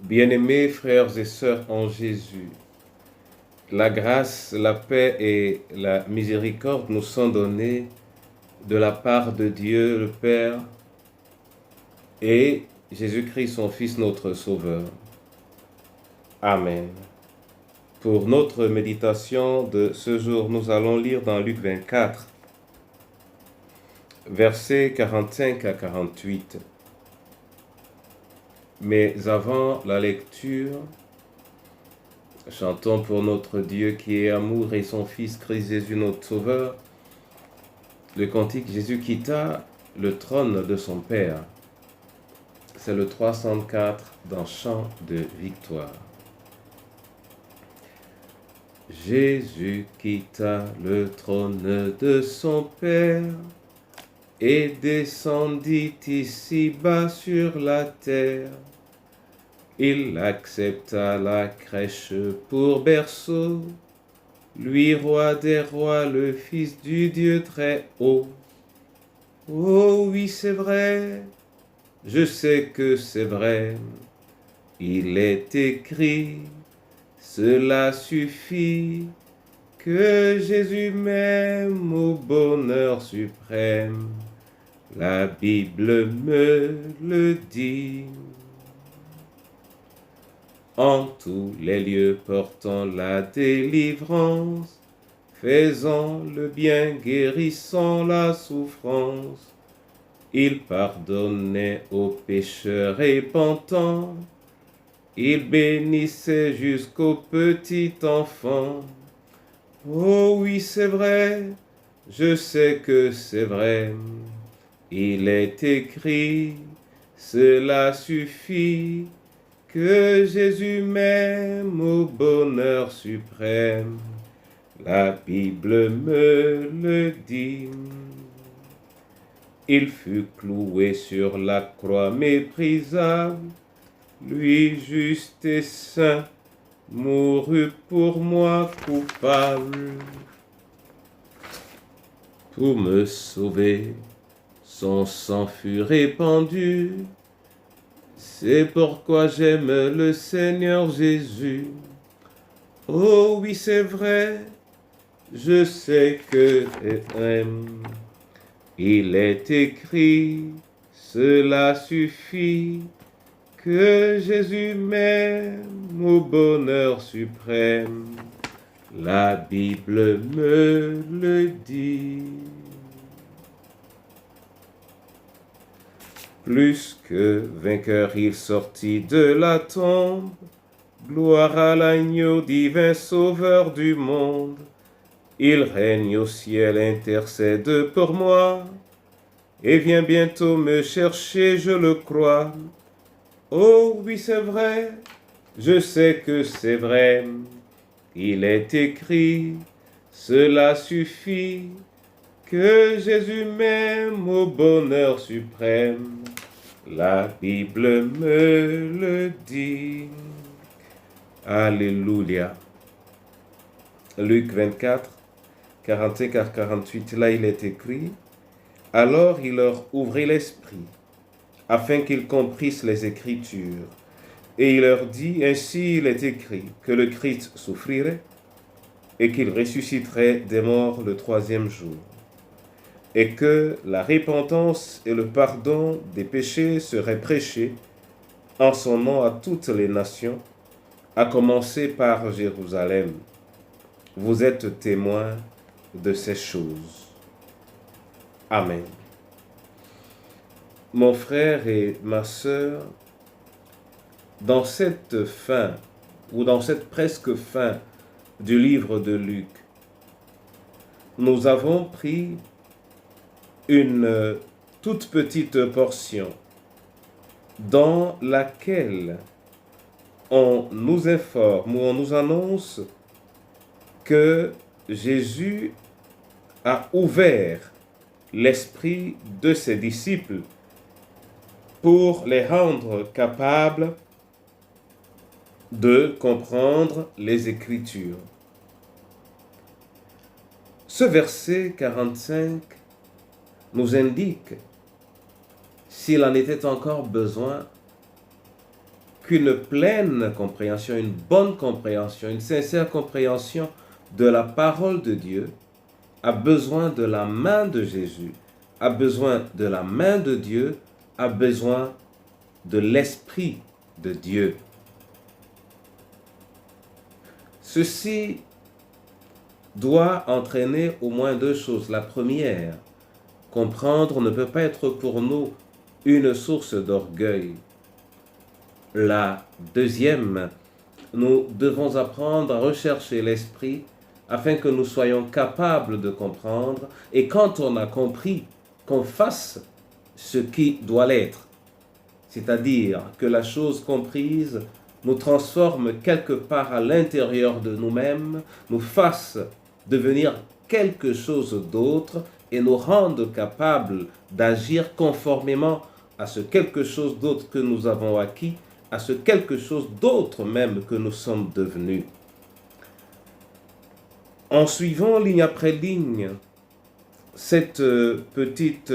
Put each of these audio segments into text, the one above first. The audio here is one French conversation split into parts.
Bien-aimés frères et sœurs en Jésus, la grâce, la paix et la miséricorde nous sont données de la part de Dieu le Père et Jésus-Christ son Fils notre Sauveur. Amen. Pour notre méditation de ce jour, nous allons lire dans Luc 24, versets 45 à 48. Mais avant la lecture, chantons pour notre Dieu qui est amour et son Fils Christ Jésus notre Sauveur. Le cantique Jésus quitta le trône de son Père. C'est le 304 dans Chant de victoire. Jésus quitta le trône de son Père et descendit ici-bas sur la terre. Il accepta la crèche pour berceau, lui roi des rois, le Fils du Dieu très haut. Oh oui, c'est vrai, je sais que c'est vrai, il est écrit, cela suffit, que Jésus m'aime au bonheur suprême, la Bible me le dit. En tous les lieux portant la délivrance, faisant le bien, guérissant la souffrance, il pardonnait aux pécheurs repentants, il bénissait jusqu'aux petits enfants. Oh oui, c'est vrai, je sais que c'est vrai, il est écrit, cela suffit, que Jésus m'aime au bonheur suprême, la Bible me le dit. Il fut cloué sur la croix méprisable, lui juste et saint, mourut pour moi coupable. Pour me sauver, son sang fut répandu, c'est pourquoi j'aime le Seigneur Jésus. Oh oui, c'est vrai, je sais que j'aime. Il est écrit, cela suffit, que Jésus m'aime au bonheur suprême. La Bible me le dit. Plus que vainqueur, il sortit de la tombe. Gloire à l'agneau divin sauveur du monde. Il règne au ciel, intercède pour moi, et vient bientôt me chercher, je le crois. Oh oui, c'est vrai, je sais que c'est vrai. Il est écrit, cela suffit, que Jésus m'aime au bonheur suprême. La Bible me le dit. Alléluia. Luc 24, 45 à 48, là il est écrit, « Alors il leur ouvrit l'esprit, afin qu'ils comprissent les Écritures. Et il leur dit, ainsi il est écrit, que le Christ souffrirait, et qu'il ressusciterait des morts le troisième jour, et que la repentance et le pardon des péchés seraient prêchés en son nom à toutes les nations, à commencer par Jérusalem. Vous êtes témoins de ces choses. » Amen. Mon frère et ma sœur, dans cette fin, ou dans cette presque fin du livre de Luc, nous avons pris une toute petite portion dans laquelle on nous informe ou on nous annonce que Jésus a ouvert l'esprit de ses disciples pour les rendre capables de comprendre les Écritures. Ce verset 45 nous indique, s'il en était encore besoin, qu'une pleine compréhension, une bonne compréhension, une sincère compréhension de la parole de Dieu a besoin de la main de Jésus, a besoin de la main de Dieu, a besoin de l'Esprit de Dieu. Ceci doit entraîner au moins deux choses. La première, comprendre ne peut pas être pour nous une source d'orgueil. La deuxième, nous devons apprendre à rechercher l'Esprit afin que nous soyons capables de comprendre et quand on a compris, qu'on fasse ce qui doit l'être. C'est-à-dire que la chose comprise nous transforme quelque part à l'intérieur de nous-mêmes, nous fasse devenir quelque chose d'autre et nous rende capables d'agir conformément à ce quelque chose d'autre que nous avons acquis, à ce quelque chose d'autre même que nous sommes devenus. En suivant ligne après ligne cette petite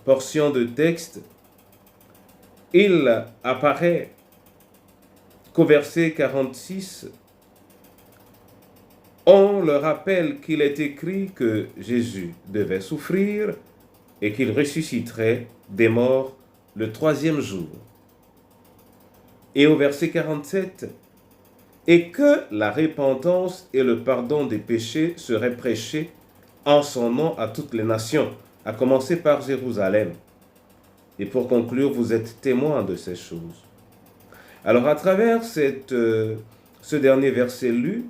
portion de texte, il apparaît qu'au verset 46, on le rappelle qu'il est écrit que Jésus devait souffrir et qu'il ressusciterait des morts le troisième jour. Et au verset 47, et que la repentance et le pardon des péchés seraient prêchés en son nom à toutes les nations, à commencer par Jérusalem. Et pour conclure, vous êtes témoins de ces choses. Alors à travers ce dernier verset lu,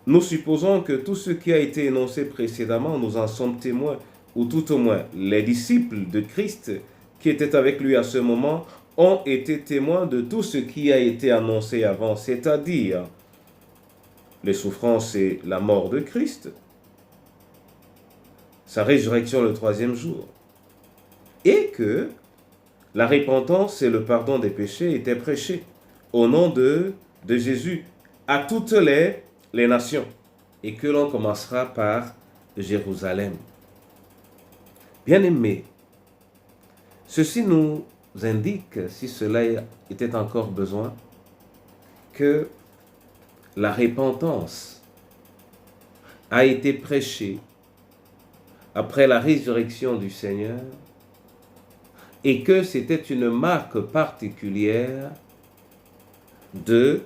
nous supposons que tout ce qui a été énoncé précédemment, nous en sommes témoins, ou tout au moins les disciples de Christ qui étaient avec lui à ce moment ont été témoins de tout ce qui a été annoncé avant, c'est-à-dire les souffrances et la mort de Christ, sa résurrection le troisième jour, et que la repentance et le pardon des péchés étaient prêchés au nom de Jésus à toutes les nations, et que l'on commencera par Jérusalem. Bien-aimés, ceci nous indique, si cela était encore besoin, que la repentance a été prêchée après la résurrection du Seigneur et que c'était une marque particulière de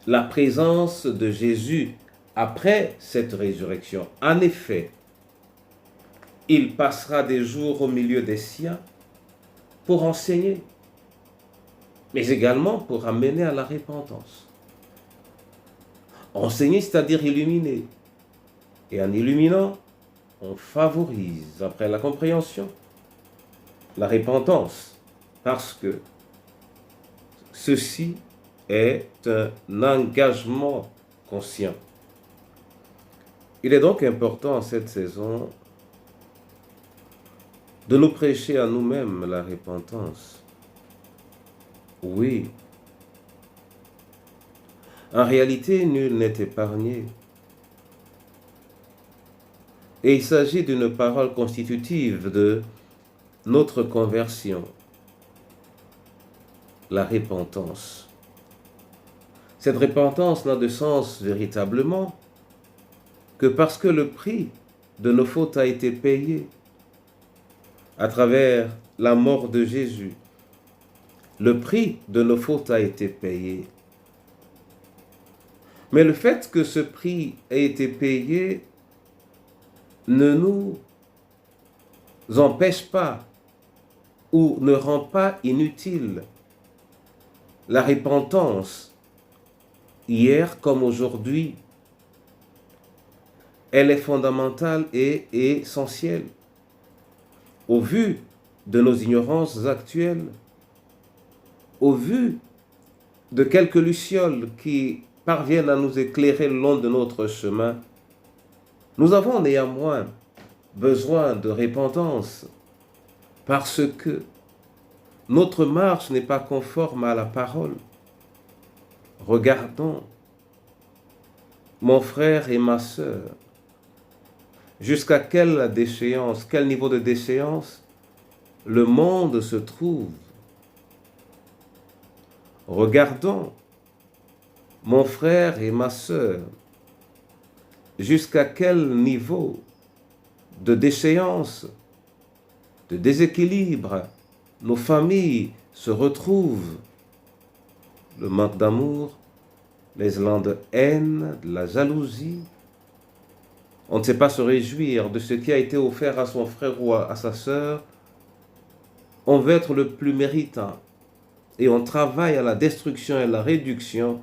la présence de Jésus après cette résurrection. En effet, il passera des jours au milieu des siens pour enseigner, mais également pour amener à la repentance. Enseigner, c'est-à-dire illuminer. Et en illuminant, on favorise, après la compréhension, la repentance, parce que ceci est un engagement conscient. Il est donc important en cette saison de nous prêcher à nous-mêmes la repentance. Oui. En réalité, nul n'est épargné. Et il s'agit d'une parole constitutive de notre conversion, la repentance. Cette repentance n'a de sens véritablement que parce que le prix de nos fautes a été payé à travers la mort de Jésus. Le prix de nos fautes a été payé. Mais le fait que ce prix ait été payé ne nous empêche pas ou ne rend pas inutile la repentance. Hier comme aujourd'hui, elle est fondamentale et essentielle. Au vu de nos ignorances actuelles, au vu de quelques lucioles qui parviennent à nous éclairer le long de notre chemin, nous avons néanmoins besoin de repentance parce que notre marche n'est pas conforme à la parole. Regardons, mon frère et ma sœur, jusqu'à quelle déchéance, quel niveau de déchéance le monde se trouve. Regardons, mon frère et ma sœur, jusqu'à quel niveau de déchéance, de déséquilibre nos familles se retrouvent. Le manque d'amour, les élans de haine, de la jalousie. On ne sait pas se réjouir de ce qui a été offert à son frère ou à sa sœur. On veut être le plus méritant et on travaille à la destruction et à la réduction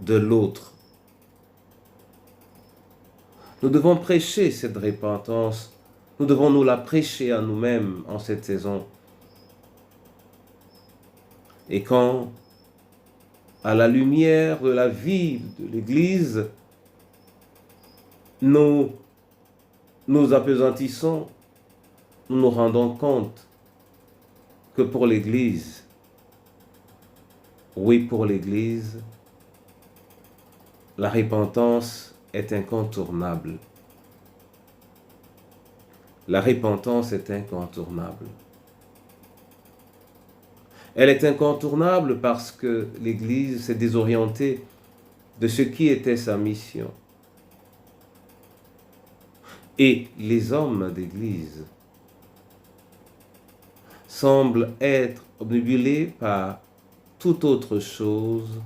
de l'autre. Nous devons prêcher cette repentance. Nous devons nous la prêcher à nous-mêmes en cette saison. Et quand, à la lumière de la vie de l'Église, nous nous apesantissons, nous nous rendons compte que pour l'Église, oui, pour l'Église, la repentance est incontournable. La repentance est incontournable. Elle est incontournable parce que l'Église s'est désorientée de ce qui était sa mission. Et les hommes d'Église semblent être obnubilés par toute autre chose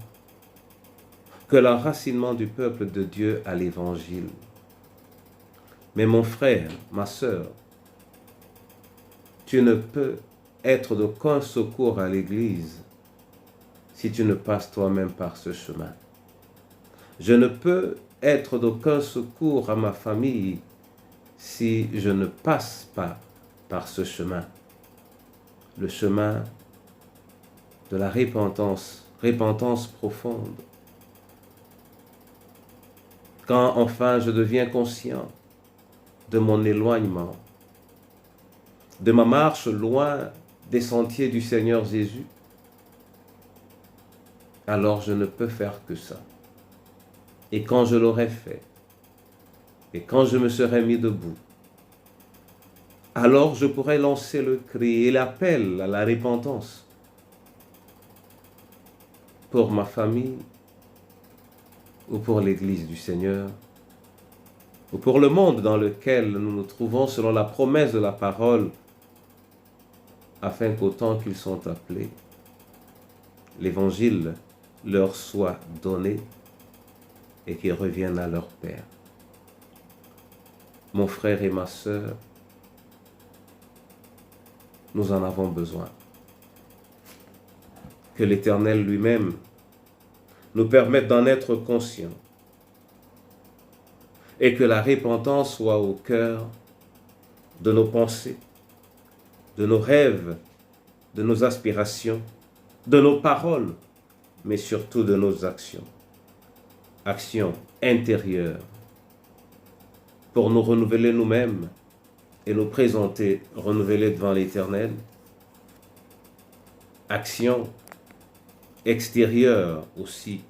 que l'enracinement du peuple de Dieu à l'Évangile. Mais mon frère, ma sœur, tu ne peux être d'aucun secours à l'Église si tu ne passes toi-même par ce chemin. Je ne peux être d'aucun secours à ma famille si je ne passe pas par ce chemin. Le chemin de la repentance, repentance profonde. Quand enfin je deviens conscient de mon éloignement, de ma marche loin des sentiers du Seigneur Jésus, alors je ne peux faire que ça. Et quand je l'aurai fait, et quand je me serai mis debout, alors je pourrai lancer le cri et l'appel à la repentance pour ma famille, ou pour l'Église du Seigneur, ou pour le monde dans lequel nous nous trouvons selon la promesse de la parole, afin qu'au temps qu'ils sont appelés, l'Évangile leur soit donné et qu'ils reviennent à leur Père. Mon frère et ma sœur, nous en avons besoin. Que l'Éternel lui-même nous permette d'en être conscients et que la repentance soit au cœur de nos pensées, de nos rêves, de nos aspirations, de nos paroles, mais surtout de nos actions. Actions intérieures pour nous renouveler nous-mêmes et nous présenter renouvelés devant l'Éternel. Actions extérieures aussi.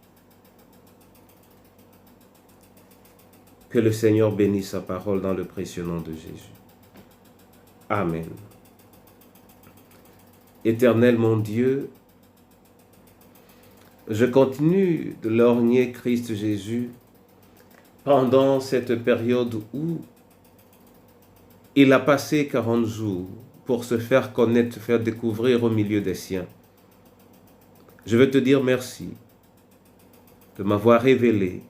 Que le Seigneur bénisse sa parole dans le précieux nom de Jésus. Amen. Éternel mon Dieu, je continue de lorgner Christ Jésus pendant cette période où il a passé 40 jours pour se faire connaître, se faire découvrir au milieu des siens. Je veux te dire merci de m'avoir révélé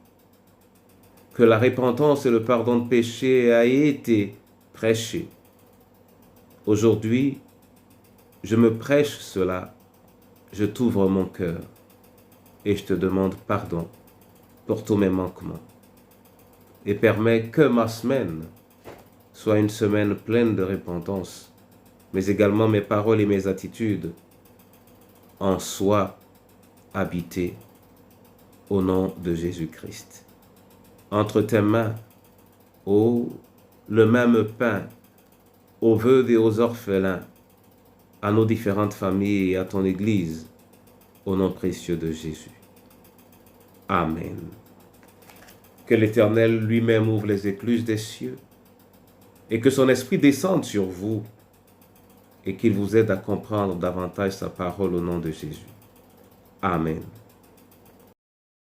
que la repentance et le pardon de péché a été prêché. Aujourd'hui, je me prêche cela, je t'ouvre mon cœur et je te demande pardon pour tous mes manquements. Et permets que ma semaine soit une semaine pleine de repentance, mais également mes paroles et mes attitudes en soient habitées au nom de Jésus-Christ. Entre tes mains, ô le même pain, aux veuves et aux orphelins, à nos différentes familles et à ton Église, au nom précieux de Jésus. Amen. Que l'Éternel lui-même ouvre les écluses des cieux et que son esprit descende sur vous et qu'il vous aide à comprendre davantage sa parole au nom de Jésus. Amen.